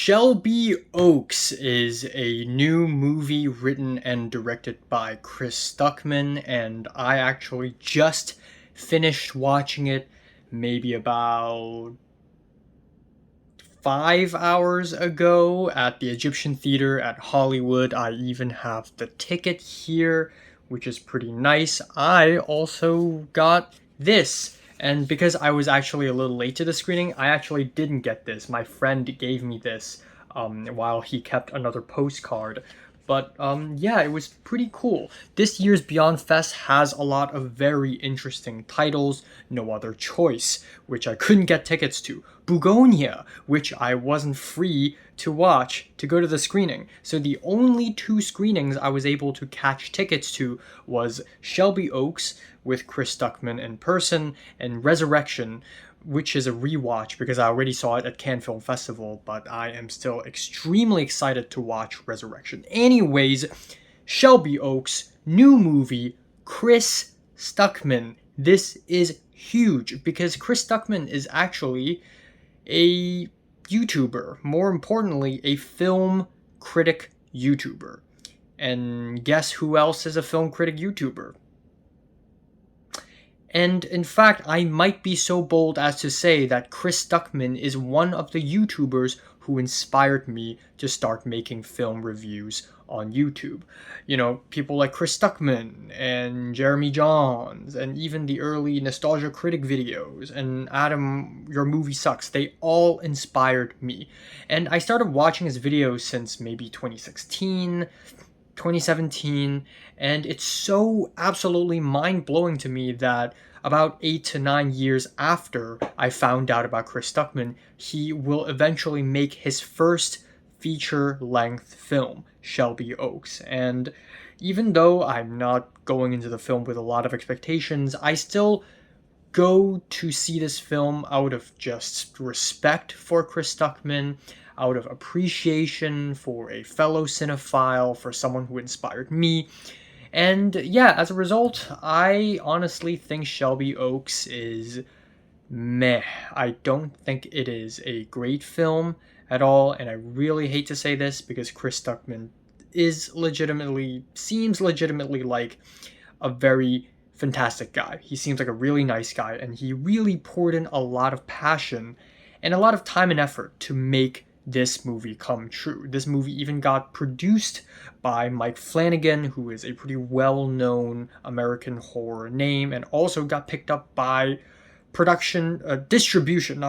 Shelby Oaks is a new movie written and directed by Chris Stuckmann, and I actually just finished watching it maybe about 5 hours ago at the Egyptian Theater at Hollywood. I even have the ticket here, which is pretty nice. I also got this. And because I was actually a little late to the screening, I actually didn't get this. My friend gave me this while he kept another postcard. But yeah, it was pretty cool. This year's Beyond Fest has a lot of very interesting titles. No Other Choice, which I couldn't get tickets to. Bugonia, which I wasn't free to watch to go to the screening. So the only two screenings I was able to catch tickets to was Shelby Oaks with Chris Stuckmann in person and Resurrection, which is a rewatch because I already saw it at Cannes Film Festival, but I am still extremely excited to watch Resurrection. Anyways, Shelby Oaks, new movie, Chris Stuckmann. This is huge because Chris Stuckmann is actually a YouTuber, more importantly, a film critic YouTuber. And guess who else is a film critic YouTuber? And in fact, I might be so bold as to say that Chris Stuckmann is one of the YouTubers who inspired me to start making film reviews on YouTube. You know, people like Chris Stuckmann and Jeremy Johns and even the early Nostalgia Critic videos and Adam, Your Movie Sucks, they all inspired me. And I started watching his videos since maybe 2016, 2017, and it's so absolutely mind-blowing to me that about 8 to 9 years after I found out about Chris Stuckmann, he will eventually make his first feature-length film, Shelby Oaks. And even though I'm not going into the film with a lot of expectations, I still go to see this film out of just respect for Chris Stuckmann, out of appreciation for a fellow cinephile, for someone who inspired me. And yeah, as a result, I honestly think Shelby Oaks is meh. I don't think it is a great film at all, and I really hate to say this because Chris Stuckmann seems legitimately like a very fantastic guy. He seems like a really nice guy, and he really poured in a lot of passion and a lot of time and effort to make this movie come true. This movie even got produced by Mike Flanagan, who is a pretty well-known American horror name, and also got picked up by distribution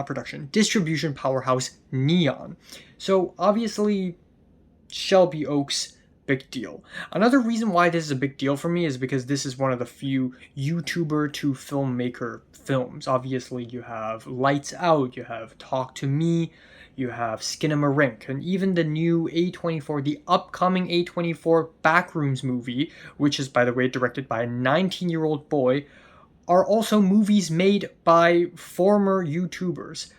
powerhouse Neon. So obviously, Shelby Oaks, big deal. Another reason why this is a big deal for me is because this is one of the few YouTuber to filmmaker films. Obviously, you have Lights Out, you have Talk to Me, you have Skinamarink, and even the new A24, the upcoming A24 Backrooms movie, which is, by the way, directed by a 19-year-old boy, are also movies made by former YouTubers.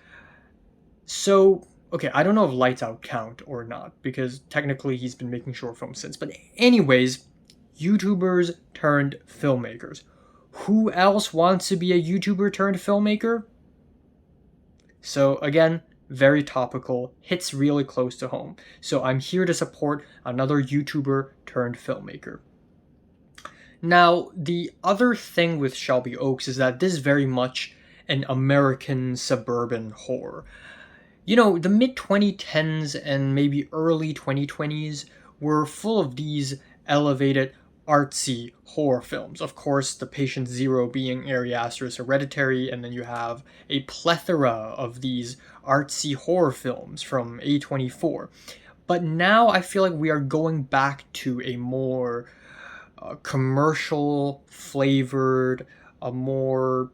So, okay, I don't know if Lights Out count or not, because technically he's been making short films since. But anyways, YouTubers turned filmmakers. Who else wants to be a YouTuber turned filmmaker? So again, very topical, hits really close to home. So I'm here to support another YouTuber turned filmmaker. Now, the other thing with Shelby Oaks is that this is very much an American suburban horror. You know, the mid-2010s and maybe early 2020s were full of these elevated, artsy horror films. Of course, the Patient Zero being Ari Aster's Hereditary, and then you have a plethora of these artsy horror films from A24. But now I feel like we are going back to a more commercial flavored, a more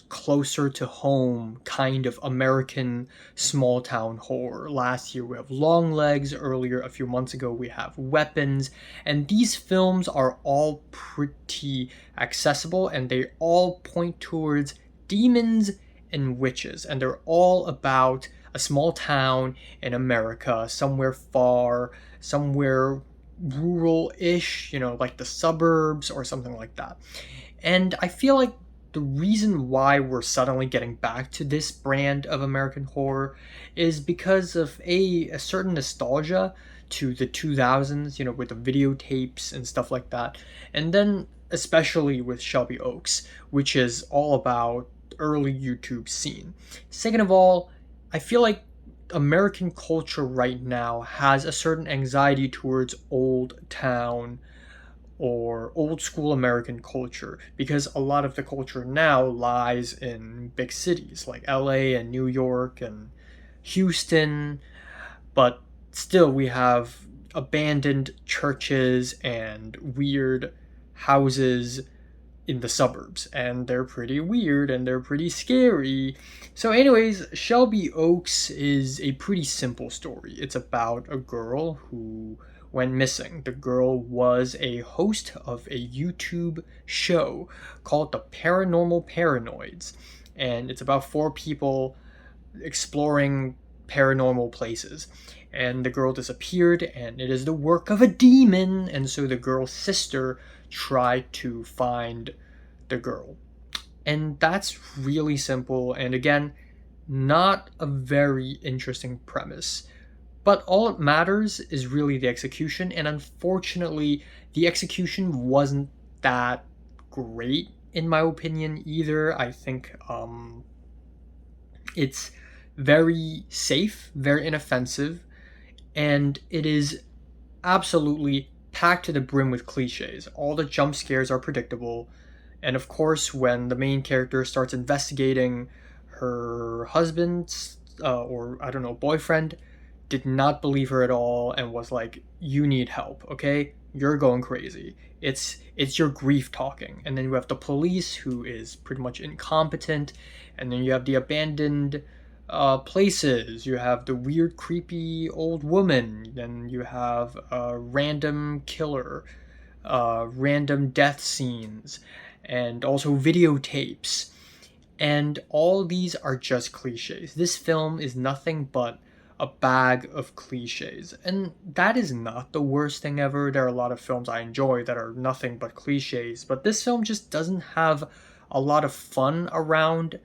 closer to home kind of American small town horror. Last year we have Longlegs, earlier a few months ago we have Weapons, and these films are all pretty accessible and they all point towards demons and witches, and they're all about a small town in America, somewhere far, somewhere rural-ish, you know, like the suburbs or something like that. And I feel like the reason why we're suddenly getting back to this brand of American horror is because of a certain nostalgia to the 2000s, with the videotapes and stuff like that. And then especially with Shelby Oaks, which is all about early YouTube scene. Second of all, I feel like American culture right now has a certain anxiety towards old town or old school American culture because a lot of the culture now lies in big cities like LA and New York and Houston, but still we have abandoned churches and weird houses in the suburbs, and they're pretty weird and they're pretty scary. So anyways, Shelby Oaks is a pretty simple story. It's about a girl who went missing. The girl was a host of a YouTube show called The Paranormal Paranoids, and it's about four people exploring paranormal places. And the girl disappeared, and it is the work of a demon. And so the girl's sister tried to find the girl. And that's really simple, and again, not a very interesting premise. But all it matters is really the execution, and unfortunately, the execution wasn't that great, in my opinion, either. I think it's very safe, very inoffensive, and it is absolutely packed to the brim with cliches. All the jump scares are predictable, and of course, when the main character starts investigating her husband's, or I don't know, boyfriend, did not believe her at all and was like, "You need help, okay? You're going crazy. It's your grief talking." And then you have the police, who is pretty much incompetent, and then you have the abandoned places. You have the weird, creepy old woman. Then you have a random killer, random death scenes, and also videotapes. And all these are just cliches. This film is nothing but a bag of cliches. And that is not the worst thing ever. There are a lot of films I enjoy that are nothing but cliches, but this film just doesn't have a lot of fun around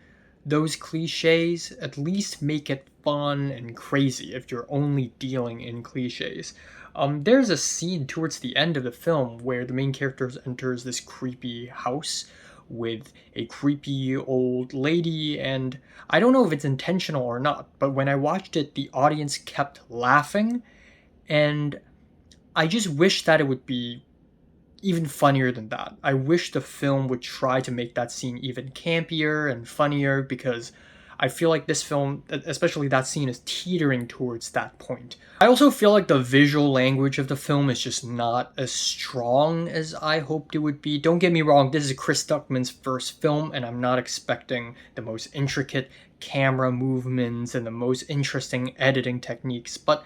those cliches. At least make it fun and crazy if you're only dealing in cliches. There's a scene towards the end of the film where the main character enters this creepy house with a creepy old lady, and I don't know if it's intentional or not, but when I watched it, the audience kept laughing, and I just wish that it would be even funnier than that. I wish the film would try to make that scene even campier and funnier, because I feel like this film, especially that scene, is teetering towards that point. I also feel like the visual language of the film is just not as strong as I hoped it would be. Don't get me wrong, this is Chris Stuckmann's first film, and I'm not expecting the most intricate camera movements and the most interesting editing techniques, but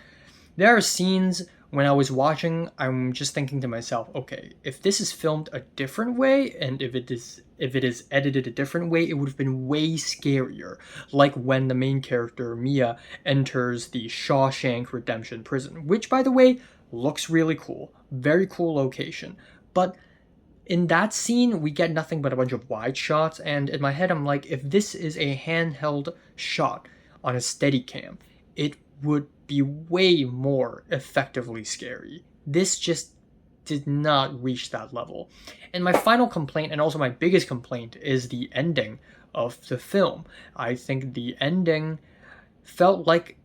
there are scenes when I was watching, I'm just thinking to myself, okay, if this is filmed a different way, and if it is edited a different way, it would have been way scarier. Like when the main character, Mia, enters the Shawshank Redemption prison, which, by the way, looks really cool. Very cool location. But in that scene, we get nothing but a bunch of wide shots, and in my head, I'm like, if this is a handheld shot on a Steadicam, it would be way more effectively scary. This just did not reach that level. And my final complaint, and also my biggest complaint, is the ending of the film. I think the ending felt like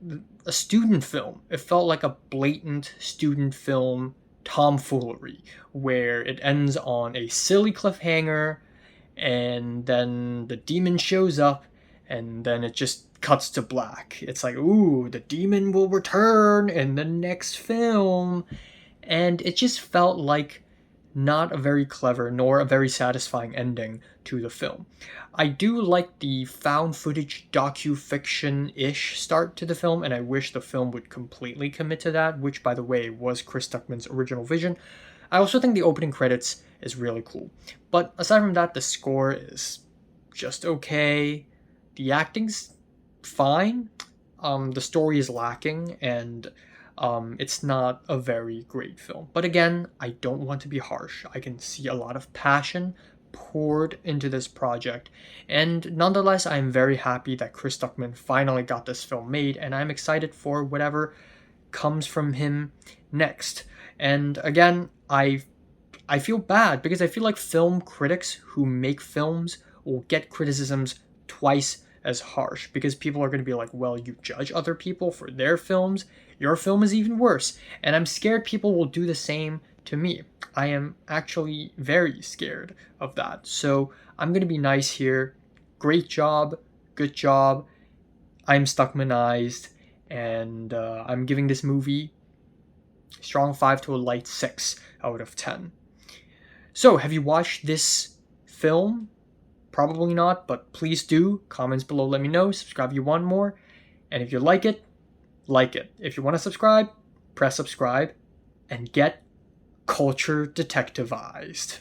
a student film. It felt like a blatant student film tomfoolery, where it ends on a silly cliffhanger, and then the demon shows up, and then it just cuts to black. It's like, ooh, the demon will return in the next film. And it just felt like not a very clever nor a very satisfying ending to the film. I do like the found footage docu-fiction-ish start to the film, and I wish the film would completely commit to that, which, by the way, was Chris Stuckmann's original vision. I also think the opening credits is really cool. But aside from that, the score is just okay. The acting's fine. The story is lacking, and it's not a very great film. But again, I don't want to be harsh. I can see a lot of passion poured into this project. And nonetheless, I'm very happy that Chris Stuckmann finally got this film made, and I'm excited for whatever comes from him next. And again, I feel bad because I feel like film critics who make films will get criticisms twice as harsh, because people are going to be like, well, you judge other people for their films, your film is even worse. And I'm scared people will do the same to me. I am actually very scared of that. So I'm going to be nice here. Great job. Good job. I'm Stuckmanized. And I'm giving this movie a strong 5 to a light 6 out of 10. So, have you watched this film? Probably not, but please do. Comments below, let me know. Subscribe if you want more. And if you like it, like it. If you want to subscribe, press subscribe and get culture detectivized.